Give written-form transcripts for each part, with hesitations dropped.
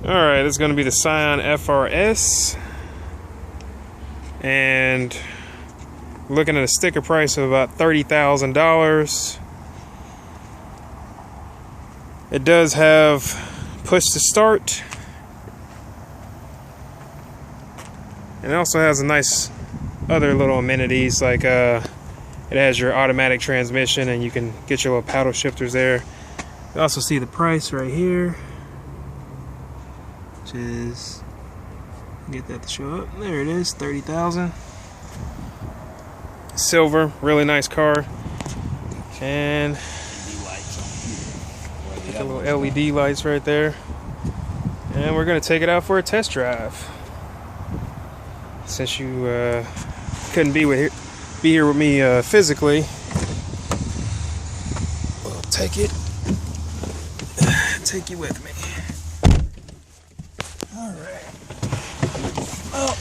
Alright, it's going to be the Scion FRS. And looking at a sticker price of about $30,000. It does have push to start. And it also has a nice other little amenities like it has your automatic transmission and you can get your little paddle shifters there. You also see the price right here, which is, get that to show up. There it is, $30,000. Silver, really nice car. And the little LED lights right there. And we're gonna take it out for a test drive. Since you couldn't be here with me physically, we'll take you with me. All right. Well,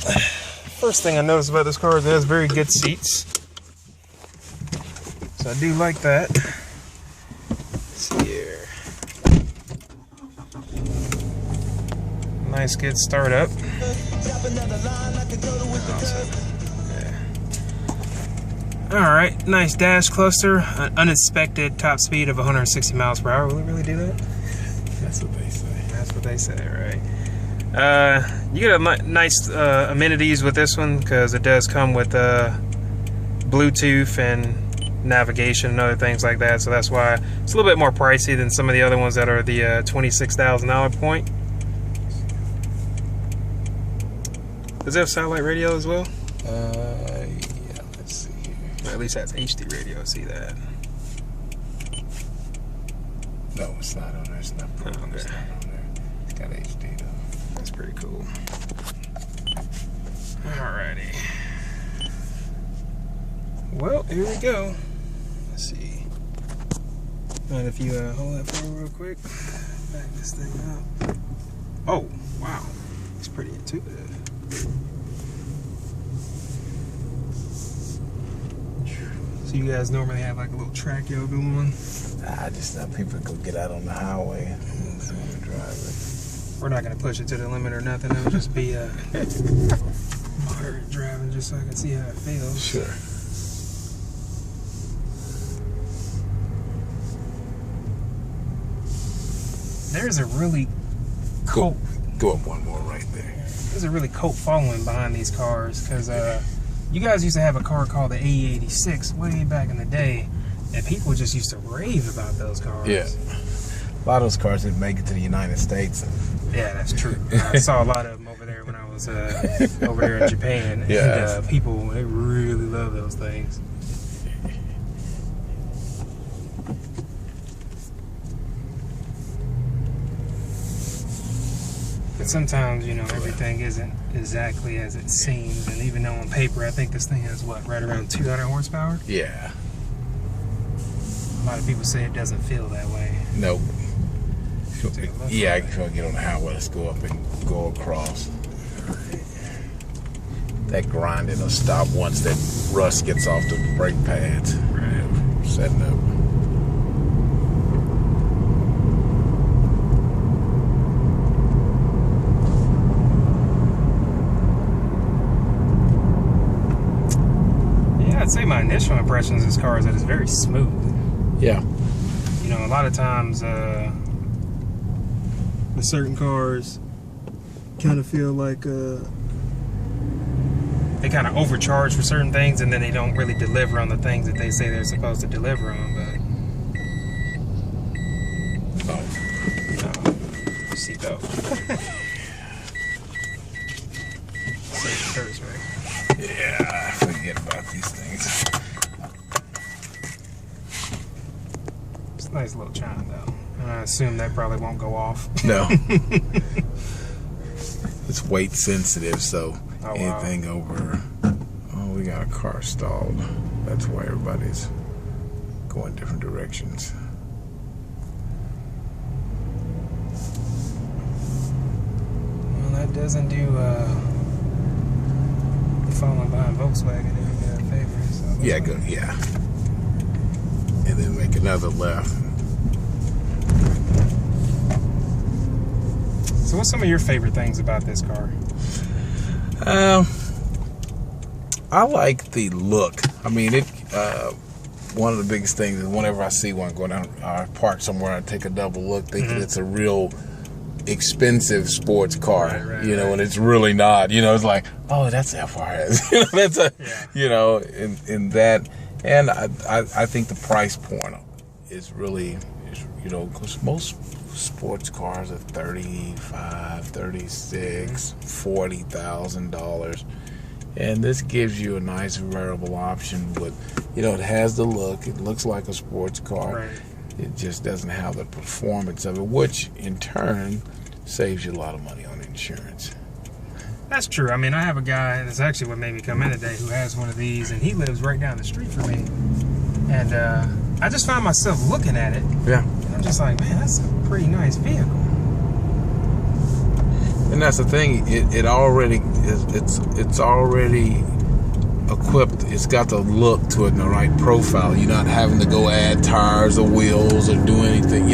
first thing I noticed about this car is it has very good seats, so I do like that. Let's see here. Nice, good startup. Alright, nice dash cluster, an uninspected top speed of 160 miles per hour. Will it really do that? That's what they say. That's what they say, right? You get a nice amenities with this one because it does come with Bluetooth and navigation and other things like that. So that's why it's a little bit more pricey than some of the other ones that are the $26,000 point. Does it have satellite radio as well? Yeah, let's see here. Or at least that's HD radio, see that? No, it's not on there. It's not proven. Okay. It's not on there. It's got HD though. That's pretty cool. Alrighty. Well, here we go. Let's see. Mind if you hold that for me real quick? Back this thing up. Oh, wow. It's pretty intuitive. So you guys normally have like a little track y'all go on? I just thought people go get out on the highway and drive it. We're not gonna push it to the limit or nothing. It'll just be moderate driving, just so I can see how it feels. Sure. There's a really cult. Go up one more right there. There's a really cult following behind these cars because you guys used to have a car called the AE86 way back in the day, and people just used to rave about those cars. Yeah. A lot of those cars didn't make it to the United States. Yeah, that's true. I saw a lot of them over there when I was over there in Japan. Yeah. And people, they really love those things. But sometimes, you know, everything isn't exactly as it seems. And even though on paper, I think this thing has, what, right around 200 horsepower? Yeah. A lot of people say it doesn't feel that way. Nope. Yeah, I can try to get on the highway. Let's go up and go across. That grinding will stop once that rust gets off the brake pads. Right. Setting up. Yeah, I'd say my initial impressions of this car is that it's very smooth. Yeah. You know, a lot of times with certain cars kind of feel like they kind of overcharge for certain things and then they don't really deliver on the things that they say they're supposed to deliver on. But seatbelt. Safety first, right? Yeah, I forget about these things. It's a nice little chime though. I assume that probably won't go off. No. It's weight sensitive, so anything over. Oh, we got a car stalled. That's why everybody's going different directions. Well, that doesn't do falling behind Volkswagen any favors. So Yeah, go. Yeah. And then make another left. It's So what's some of your favorite things about this car? I like the look. I mean, one of the biggest things is whenever I see one going down, I park somewhere, I take a double look, thinking it's a real expensive sports car, and it's really not. It's like, oh, that's FRS. That's in that. And I think the price point is really, because most sports cars are $35,000, $36,000, $40,000. And this gives you a nice variable option with, it has the look. It looks like a sports car. Right. It just doesn't have the performance of it, which in turn saves you a lot of money on insurance. That's true. I mean, I have a guy, that's actually what made me come in today, who has one of these, and he lives right down the street from me. And I just found myself looking at it. Yeah. And I'm just like, man, that's a pretty nice vehicle. And that's the thing. It already it's already equipped. It's got the look to it and the right profile. You're not having to go add tires or wheels or do anything.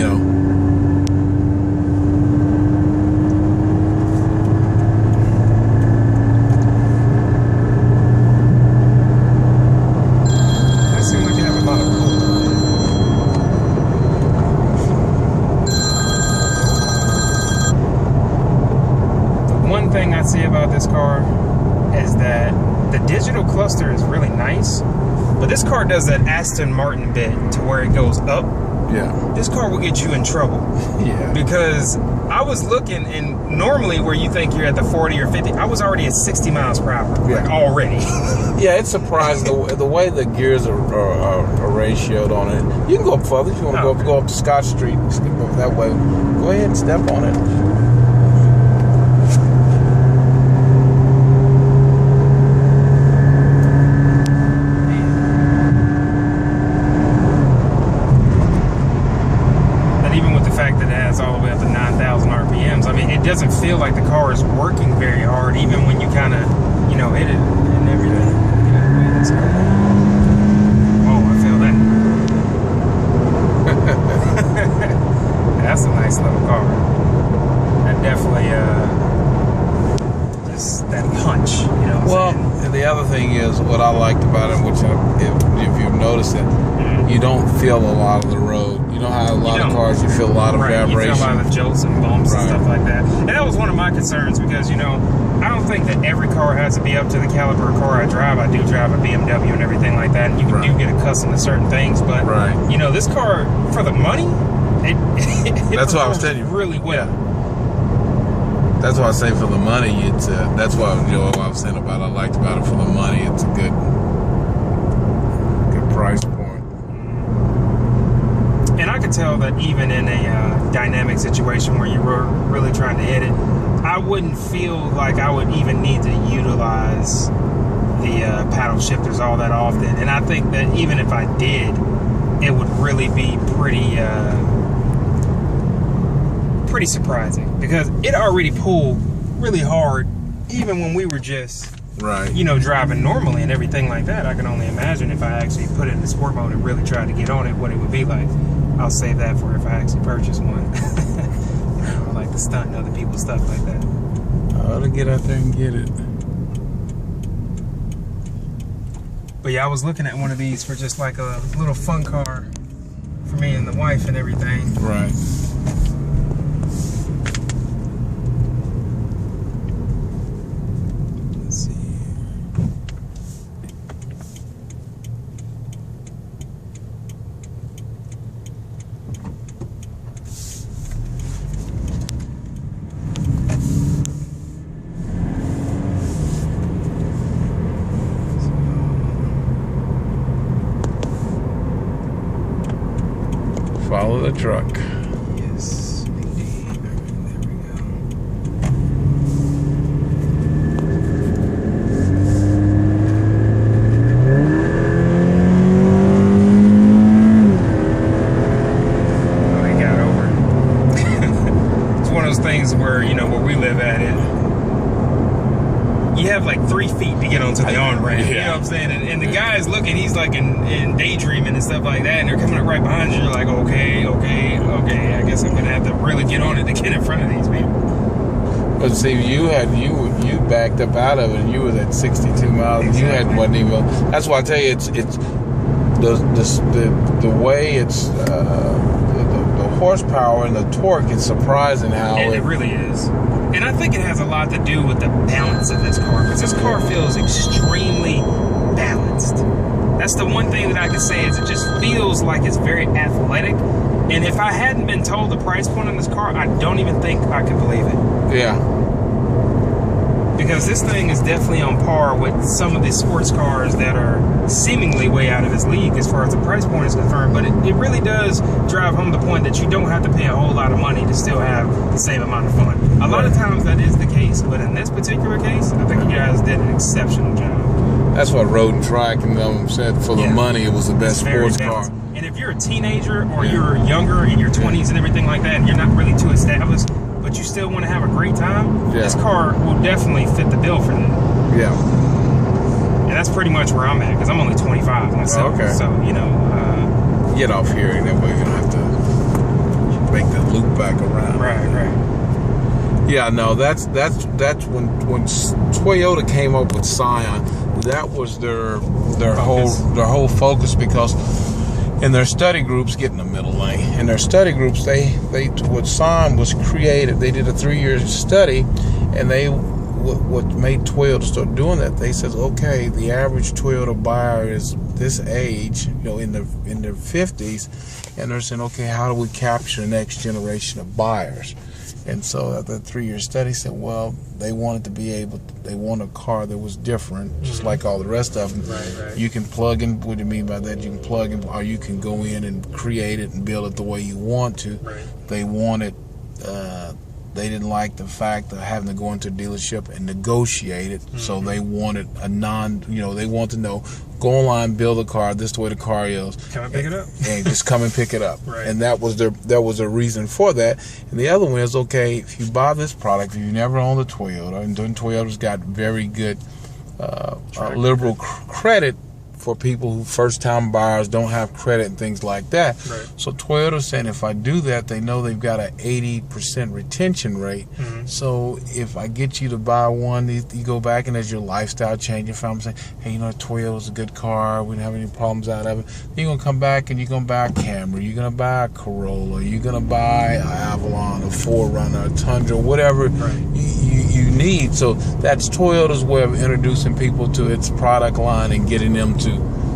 Thing I see about this car is that the digital cluster is really nice, but this car does that Aston Martin bit to where it goes up. Yeah. This car will get you in trouble. Yeah. Because I was looking, and normally where you think you're at the 40 or 50, I was already at 60 miles per hour. Yeah. Like already. Yeah, it's surprising the way the gears are ratioed on it. You can go up further if you want to go up to Scott Street, go that way. Go ahead and step on it. All the way up to 9,000 RPMs. I mean, it doesn't feel like the car is working very hard, even when you kind of, hit it and everything. Oh, I feel that. That's a nice little car. That definitely, just that punch, Well, and the other thing is what I liked about it, which if you've noticed it, you don't feel a lot of the road. You know how a lot of cars, you feel a lot of vibration. You feel a lot of jolts and bumps and stuff like that. And that was one of my concerns because, I don't think that every car has to be up to the caliber of car I drive. I do drive a BMW and everything like that, and you do get accustomed to certain things. But, this car, for the money, it that's what I was telling you. Really well. Yeah. That's why I say for the money, it's that's why what I was saying about I liked about it for the money. It's a good price point. And I could tell that even in a dynamic situation where you were really trying to hit it, I wouldn't feel like I would even need to utilize the paddle shifters all that often. And I think that even if I did, it would really be pretty surprising because it already pulled really hard even when we were just driving normally and everything like that. I can only imagine if I actually put it in the sport mode and really tried to get on it, what it would be like. I'll save that for if I actually purchase one. I like to stunt other people's stuff like that. I ought to get out there and get it. But yeah, I was looking at one of these for just like a little fun car for me and the wife and everything. Right. Let's see. Follow the truck. Yes, indeed. There we go. Oh, he got over. It's one of those things where, where we live at it, you have like 3 feet to get onto the on-ramp. You know what I'm saying? And the guy is looking, he's like in daydreaming and stuff like that, and they're coming up right behind you. You're like, okay, I guess I'm going to have to really get on it to get in front of these people. But see, you backed up out of it, and you was at 62 miles. And you wasn't even. That's why I tell you, it's the way it's the horsepower and the torque. It's surprising how it really is. And I think it has a lot to do with the balance of this car, because this car feels extremely balanced. That's the one thing that I can say is it just feels like it's very athletic. And if I hadn't been told the price point on this car, I don't even think I could believe it. Yeah. Because this thing is definitely on par with some of the sports cars that are seemingly way out of its league as far as the price point is concerned. But it really does drive home the point that you don't have to pay a whole lot of money to still have the same amount of fun. A lot of times that is the case, but in this particular case, I think you guys did an exceptional job. That's what Road and Track and them said. For the money, it was the best sports car. And if you're a teenager or you're younger in your 20s and everything like that, and you're not really too established, but you still want to have a great time, this car will definitely fit the bill for that. Yeah. And that's pretty much where I'm at, because I'm only 25 myself. Okay. So, you know. Get off here, and that way you don't have to make the loop back around. Right. Yeah, no, that's when Toyota came up with Scion. That was their whole focus, because in their study groups, get in the middle lane. In their study groups, what Scion was created. They did a 3-year study, and what made Toyota start doing that. They said, okay, the average Toyota buyer is this age, in their 50s, and they're saying, okay, how do we capture the next generation of buyers? And so the 3-year study said, well, they wanted to be they want a car that was different, just like all the rest of them. Right. You can plug in, what do you mean by that? You can plug in, or you can go in and create it and build it the way you want to. Right. They wanted, they didn't like the fact of having to go into a dealership and negotiate it. So they wanted they want to know, go online, build a car, this is the way the car is. Come and pick it up. And just come and pick it up. Right. And that was a reason for that. And the other one is, okay, if you buy this product, if you never owned a Toyota, and Toyota's got very good liberal credit for people who first-time buyers, don't have credit and things like that. Right. So Toyota's saying, if I do that, they know they've got an 80% retention rate. So if I get you to buy one, you go back and as your lifestyle changes, if I'm saying, hey, Toyota's a good car, we don't have any problems out of it, then you're going to come back and you're going to buy a Camry, you're going to buy a Corolla, you're going to buy an Avalon, a 4Runner, a Tundra, whatever you need. So that's Toyota's way of introducing people to its product line and getting them to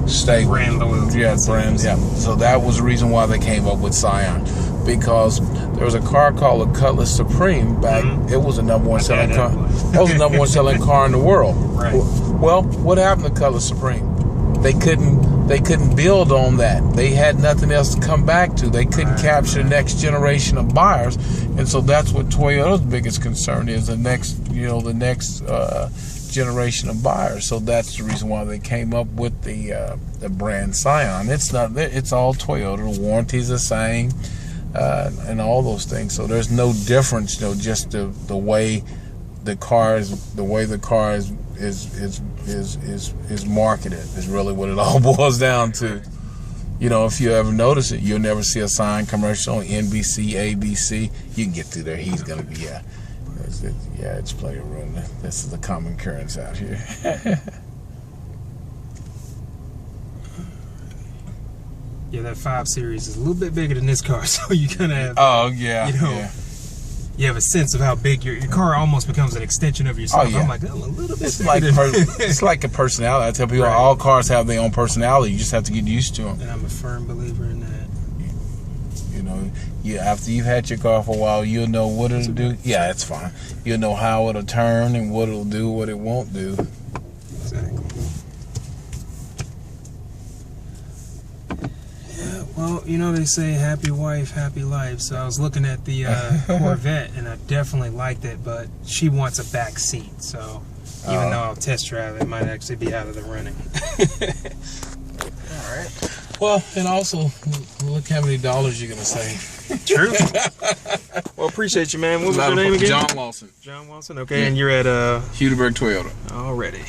stay brand loyalty. Yeah, brands. Yeah. So that was the reason why they came up with Scion, because there was a car called a Cutlass Supreme back. It was the number one selling car. That was the number one selling car in the world. Right. Well, what happened to Cutlass Supreme? They couldn't build on that. They had nothing else to come back to. They couldn't capture the next generation of buyers, and so that's what Toyota's biggest concern is, the next generation of buyers. So that's the reason why they came up with the brand Scion. It's all Toyota. The warranty's the same, and all those things. So there's no difference, just the way the car is marketed is really what it all boils down to. If you ever notice it, you'll never see a Scion commercial on NBC, ABC. You can get through there. He's gonna be it's plenty of room. This is a common occurrence out here. Yeah, that 5 Series is a little bit bigger than this car, so you kind of have. Oh yeah. You have a sense of how big your car almost becomes an extension of yourself. Oh, yeah. I'm like, I'm a little bit. It's like a personality. I tell people all cars have their own personality. You just have to get used to them. And I'm a firm believer in that. After you've had your car for a while, you'll know what it'll do. Yeah, it's fine. You'll know how it'll turn and what it'll do, what it won't do. Exactly. Yeah, well, they say happy wife, happy life. So I was looking at the Corvette, and I definitely liked it, but she wants a back seat. So even though I'll test drive, it might actually be out of the running. All right. Well, and also, look how many dollars you're going to save. True. Well, appreciate you, man. What was your name again? John Lawson. John Lawson. Okay, and you're at Hudeberg Toyota. Already.